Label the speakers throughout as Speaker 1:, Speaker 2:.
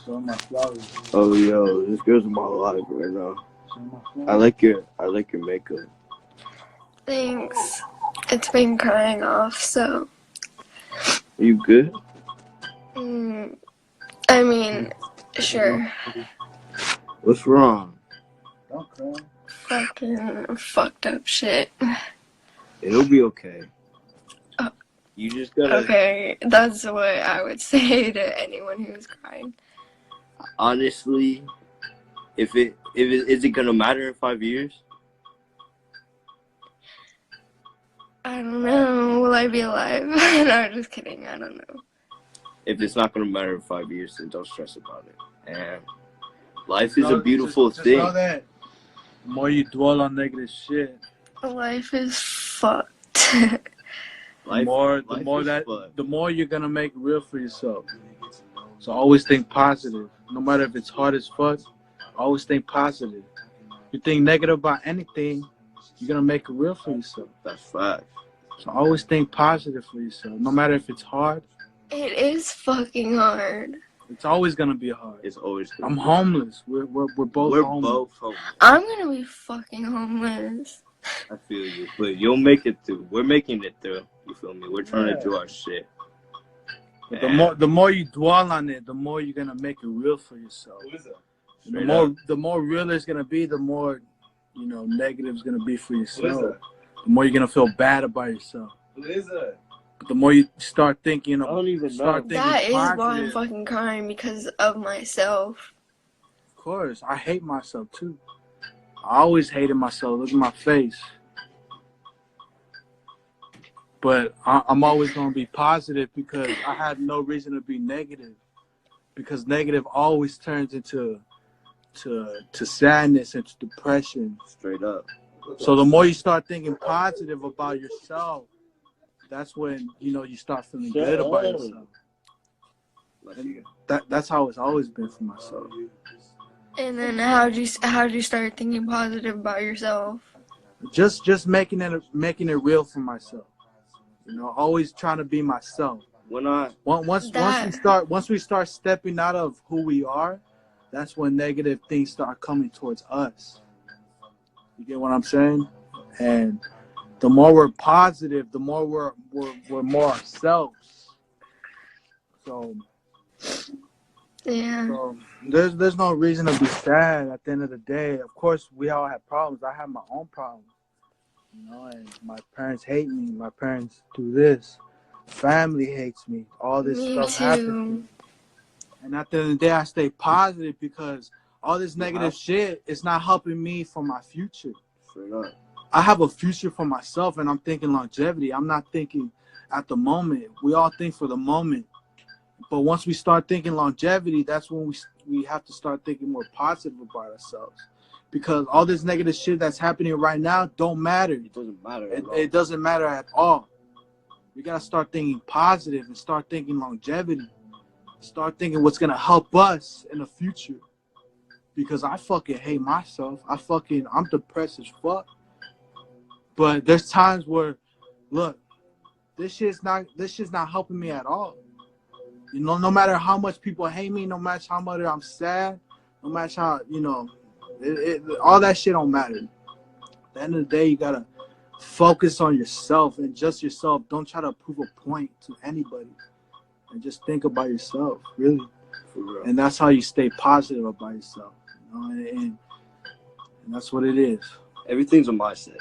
Speaker 1: Show my flowers.
Speaker 2: Oh, yo, this girl's in my life right now. I like your makeup.
Speaker 3: Thanks. It's been crying off, so.
Speaker 2: Are you good?
Speaker 3: I mean, sure.
Speaker 2: What's wrong?
Speaker 1: Don't cry.
Speaker 3: Fucking fucked up shit.
Speaker 2: It'll be okay.
Speaker 3: Oh.
Speaker 2: You just gotta.
Speaker 3: Okay, that's what I would say to anyone who's crying.
Speaker 2: Honestly, is it gonna matter in 5 years?
Speaker 3: I don't know. Will I be alive? No, just kidding. I don't know.
Speaker 2: If it's not gonna matter in 5 years, then don't stress about it. And life is a beautiful thing.
Speaker 1: Just know that the more you dwell on negative shit,
Speaker 3: Life is fucked.
Speaker 1: the more you're gonna make it real for yourself. So always think positive. No matter if it's hard as fuck, always think positive. If you think negative about anything, you're gonna make it real for yourself.
Speaker 2: That's fact.
Speaker 1: So always think positive for yourself. No matter if it's hard.
Speaker 3: It is fucking hard.
Speaker 1: It's always gonna be hard.
Speaker 2: It's always.
Speaker 1: I'm homeless. We're both homeless.
Speaker 2: Both homeless.
Speaker 3: I'm gonna be fucking homeless.
Speaker 2: I feel you, but you'll make it through. We're making it through. You feel me? We're trying to do our shit.
Speaker 1: But the more you dwell on it, the more you're gonna make it real for yourself. The more real it's gonna be, the more negative's gonna be for yourself. The more you're gonna feel bad about yourself. But the more you start thinking,
Speaker 3: That is why I'm fucking crying, because of myself.
Speaker 1: Of course, I hate myself too. I always hated myself. Look at my face. But I'm always gonna be positive because I had no reason to be negative. Because negative always turns into sadness and to depression.
Speaker 2: Straight up.
Speaker 1: So the more you start thinking positive about yourself, that's when you start feeling good about yourself. And that's how it's always been for myself.
Speaker 3: And then how'd you start thinking positive about yourself?
Speaker 1: Just making it real for myself. Always trying to be myself. Once we start stepping out of who we are, that's when negative things start coming towards us. You get what I'm saying? And the more we're positive, the more we're more ourselves. So
Speaker 3: yeah.
Speaker 1: So there's no reason to be sad at the end of the day. Of course, we all have problems. I have my own problems. And my parents hate me. My parents do this. Family hates me. All this stuff happens. And at the end of the day, I stay positive because all this negative shit is not helping me for my future.
Speaker 2: Straight up.
Speaker 1: I have a future for myself, and I'm thinking longevity. I'm not thinking at the moment. We all think for the moment. But once we start thinking longevity, that's when we have to start thinking more positive about ourselves. Because all this negative shit that's happening right now don't matter.
Speaker 2: It doesn't matter at all.
Speaker 1: It doesn't matter at all. We got to start thinking positive and start thinking longevity. Start thinking what's going to help us in the future. Because I fucking hate myself. I'm depressed as fuck. But there's times where, look, this shit's not helping me at all. No matter how much people hate me, no matter how much I'm sad, no matter how, all that shit don't matter. At the end of the day, you gotta focus on yourself and just yourself. Don't try to prove a point to anybody. And just think about yourself, really.
Speaker 2: For real.
Speaker 1: And that's how you stay positive about yourself. And that's what it is.
Speaker 2: Everything's a mindset.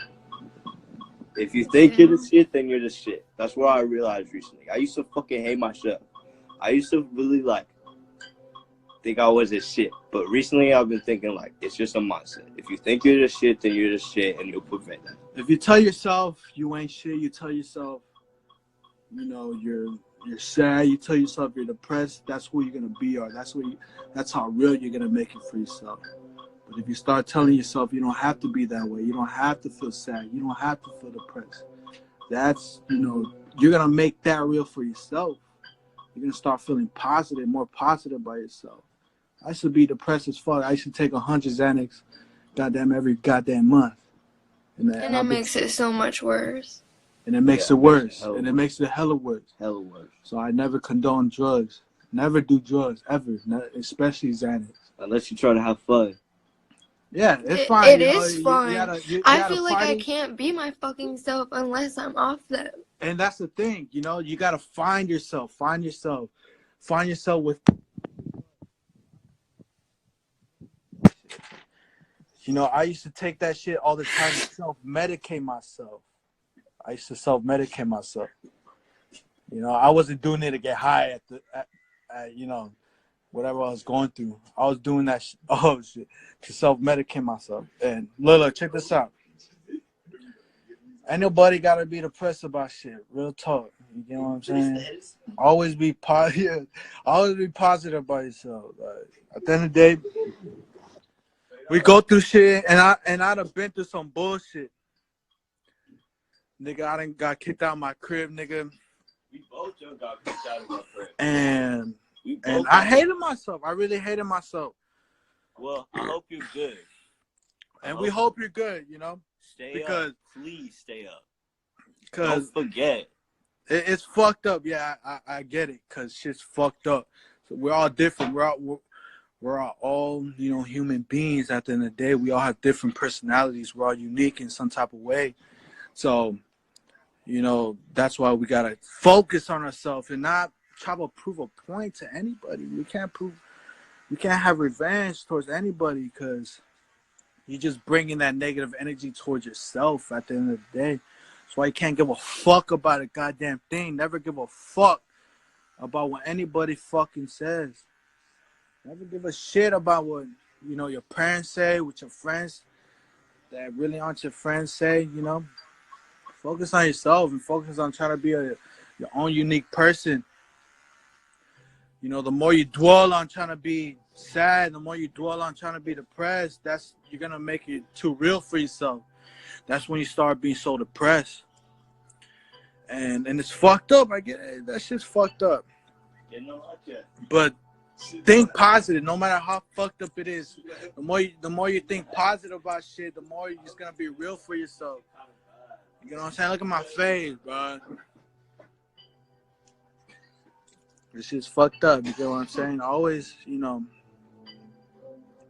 Speaker 2: If you think you're the shit, then you're the shit. That's what I realized recently. I used to fucking hate myself. I used to really think I was a shit. But recently I've been thinking it's just a mindset. If you think you're the shit, then you're the shit, and you'll prevent that.
Speaker 1: If you tell yourself you ain't shit, you tell yourself, you're sad, you tell yourself you're depressed, that's who you're gonna be, or that's how real you're gonna make it for yourself. But if you start telling yourself you don't have to be that way, you don't have to feel sad, you don't have to feel depressed, that's you're gonna make that real for yourself. You're going to start feeling positive, more positive by yourself. I used to be depressed as fuck. I used to take 100 Xanax every goddamn month.
Speaker 3: And that makes it so much worse.
Speaker 1: And it makes it worse. And it makes it hella worse.
Speaker 2: Hella worse.
Speaker 1: So I never condone drugs. Never do drugs ever, especially Xanax.
Speaker 2: Unless you're trying to have fun.
Speaker 1: Yeah, it's
Speaker 3: It,
Speaker 1: fine.
Speaker 3: it
Speaker 1: You know,
Speaker 3: is fun.
Speaker 1: you
Speaker 3: I
Speaker 1: gotta
Speaker 3: feel like I
Speaker 1: party,
Speaker 3: can't be my fucking self unless I'm off them.
Speaker 1: and that's the thing. You know, you gotta find yourself. Find yourself. Find yourself with. You know, I used to take that shit all the time to self-medicate myself. I used to self-medicate myself. You know, I wasn't doing it to get high at you know, whatever I was going through. I was doing that oh shit, to self-medicate myself. And Lila, check this out. Ain't nobody gotta be depressed about shit. Real talk. You know what I'm saying? Always be positive. Always be positive about yourself. Like, at the end of the day, we go through shit, and I done been through some bullshit. Nigga, I done got kicked out of my crib, nigga.
Speaker 2: We both just got kicked out of our crib.
Speaker 1: And I hated myself. I really hated myself.
Speaker 2: Well, I hope you're good.
Speaker 1: And we hope you're good, you know?
Speaker 2: Stay up. Please stay up.
Speaker 1: Because
Speaker 2: don't forget.
Speaker 1: It's fucked up. Yeah, I get it. Because shit's fucked up. So we're all different. We're all, you know, human beings at the end of the day. We all have different personalities. We're all unique in some type of way. So, you know, that's why we got to focus on ourselves and not try to prove a point to anybody. We can't have revenge towards anybody because you're just bringing that negative energy towards yourself at the end of the day. That's why you can't give a fuck about a goddamn thing. Never give a fuck about what anybody fucking says. Never give a shit about what, you know, your parents say, what your friends that really aren't your friends say, you know. Focus on yourself and focus on trying to be your own unique person. You know, the more you dwell on trying to be sad, the more you dwell on trying to be depressed, you're going to make it too real for yourself. That's when you start being so depressed. And it's fucked up. I get it. That shit's fucked up. But think positive, no matter how fucked up it is. The more you think positive about shit, the more you're just gonna be real for yourself. You know what I'm saying? Look at my face, bro. This shit's fucked up. You get what I'm saying? Always, you know,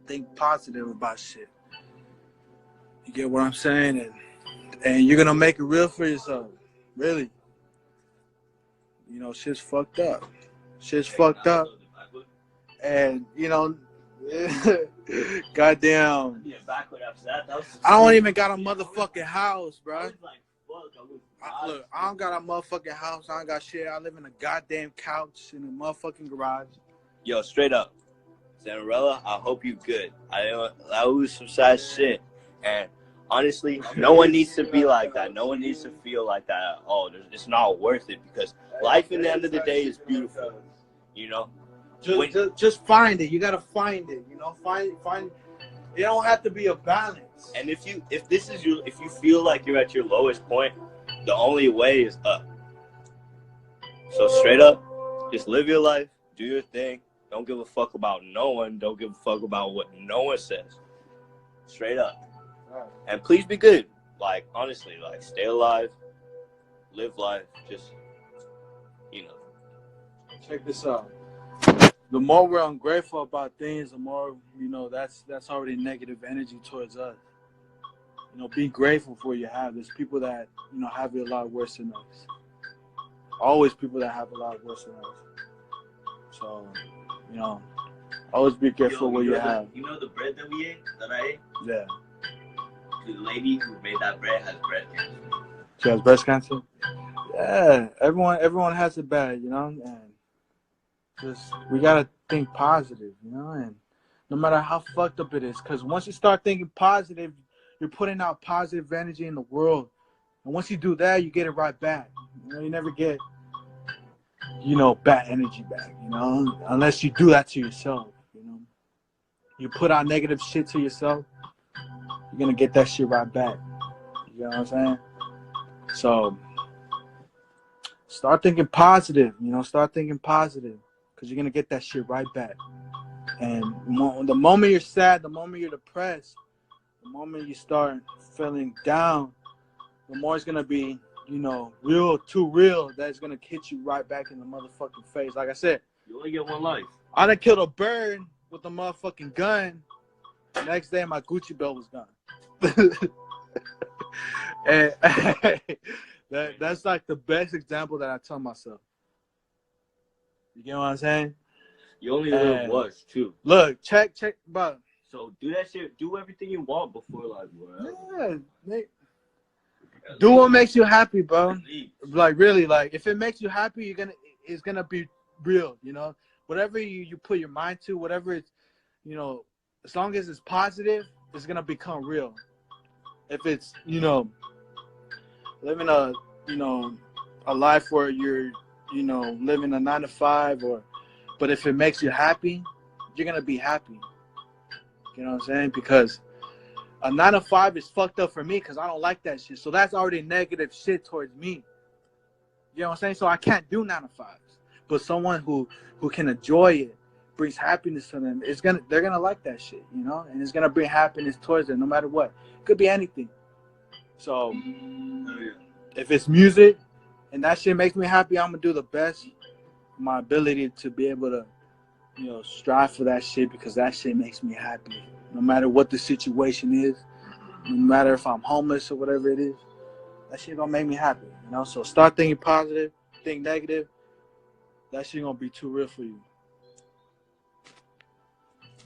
Speaker 1: think positive about shit. You get what I'm saying? And you're gonna make it real for yourself. Really. You know, shit's fucked up. Shit's fucked up. And, you know, goddamn. I don't even got a motherfucking house, bro. Look, I don't got a motherfucking house. I don't got shit. I live in a goddamn couch in a motherfucking garage.
Speaker 2: Yo, straight up. Zanarella, I hope you good. I was some sad shit. And honestly, no one needs to be like that. No one needs to feel like that at all. It's not worth it because life in the end of the day is beautiful. You know?
Speaker 1: Just find it. You gotta find it. You know, find. It don't have to be a balance.
Speaker 2: And if you feel like you're at your lowest point, the only way is up. So straight up, just live your life, do your thing. Don't give a fuck about no one. Don't give a fuck about what no one says. Straight up. And please be good. Like, honestly, like, stay alive, live life, just, you know.
Speaker 1: Check this out. The more we're ungrateful about things, the more, you know, that's already negative energy towards us. You know, be grateful for what you have. There's people that, you know, have it a lot worse than us. Always people that have a lot worse than us. So, you know, always be grateful for what you have.
Speaker 2: You know the bread that I ate?
Speaker 1: Yeah.
Speaker 2: The lady who made that bread has breast cancer.
Speaker 1: She has breast cancer? Yeah. Everyone has it bad, you know? And just, we gotta think positive, you know? And no matter how fucked up it is, because once you start thinking positive, you're putting out positive energy in the world. And once you do that, you get it right back. You know, you never get, you know, bad energy back, you know? Unless you do that to yourself, you know? You put out negative shit to yourself, you're gonna get that shit right back. You know what I'm saying? So, start thinking positive, you know? Start thinking positive. Because you're going to get that shit right back. And the moment you're sad, the moment you're depressed, the moment you start feeling down, the more it's going to be, you know, too real, that it's going to hit you right back in the motherfucking face. Like I said,
Speaker 2: You only get one life.
Speaker 1: I done killed a bird with a motherfucking gun. The next day, my Gucci belt was gone. And that's like the best example that I tell myself. You get what I'm saying?
Speaker 2: You only live once, too.
Speaker 1: Look, check, bro.
Speaker 2: So do that shit. Do everything you want before, like, whatever.
Speaker 1: Yeah, do what makes you happy, bro. Like, really, like, if it makes you happy, it's gonna be real, you know? Whatever you put your mind to, whatever it's, you know, as long as it's positive, it's gonna become real. If it's, you know, living a life where you're, you know, living a 9-to-5, but if it makes you happy, you're gonna be happy. You know what I'm saying? Because a 9-to-5 is fucked up for me because I don't like that shit. So that's already negative shit towards me. You know what I'm saying? So I can't do 9-to-5s. But someone who can enjoy it, brings happiness to them, they're gonna like that shit, you know? And it's gonna bring happiness towards them no matter what. It could be anything. So if it's music and that shit makes me happy, I'm gonna do the best my ability to be able to, you know, strive for that shit because that shit makes me happy. No matter what the situation is, no matter if I'm homeless or whatever it is, that shit gonna make me happy, you know? So start thinking positive, think negative. That shit gonna be too real for you.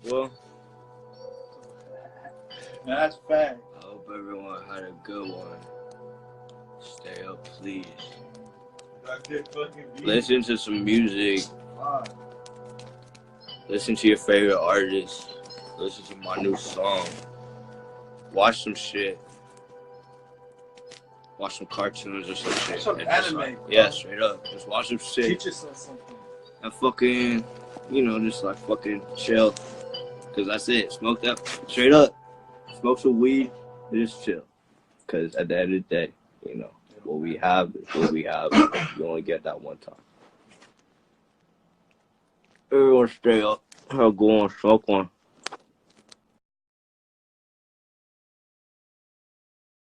Speaker 2: Well,
Speaker 1: that's fact.
Speaker 2: I hope everyone had a good one. Stay up, please. Listen to some music. Listen to your favorite artist. Listen to my new song. Watch some shit. Watch some cartoons or some shit.
Speaker 1: Some anime.
Speaker 2: Yeah, straight up. Just watch some shit.
Speaker 1: Teach yourself something.
Speaker 2: And fucking, you know, just like fucking chill. Cause that's it. Smoke that straight up. Smoke some weed and just chill. Cause at the end of the day, you know, what we have is what we have. You only get that one time. Everyone stay up. I'll go on, smoke one.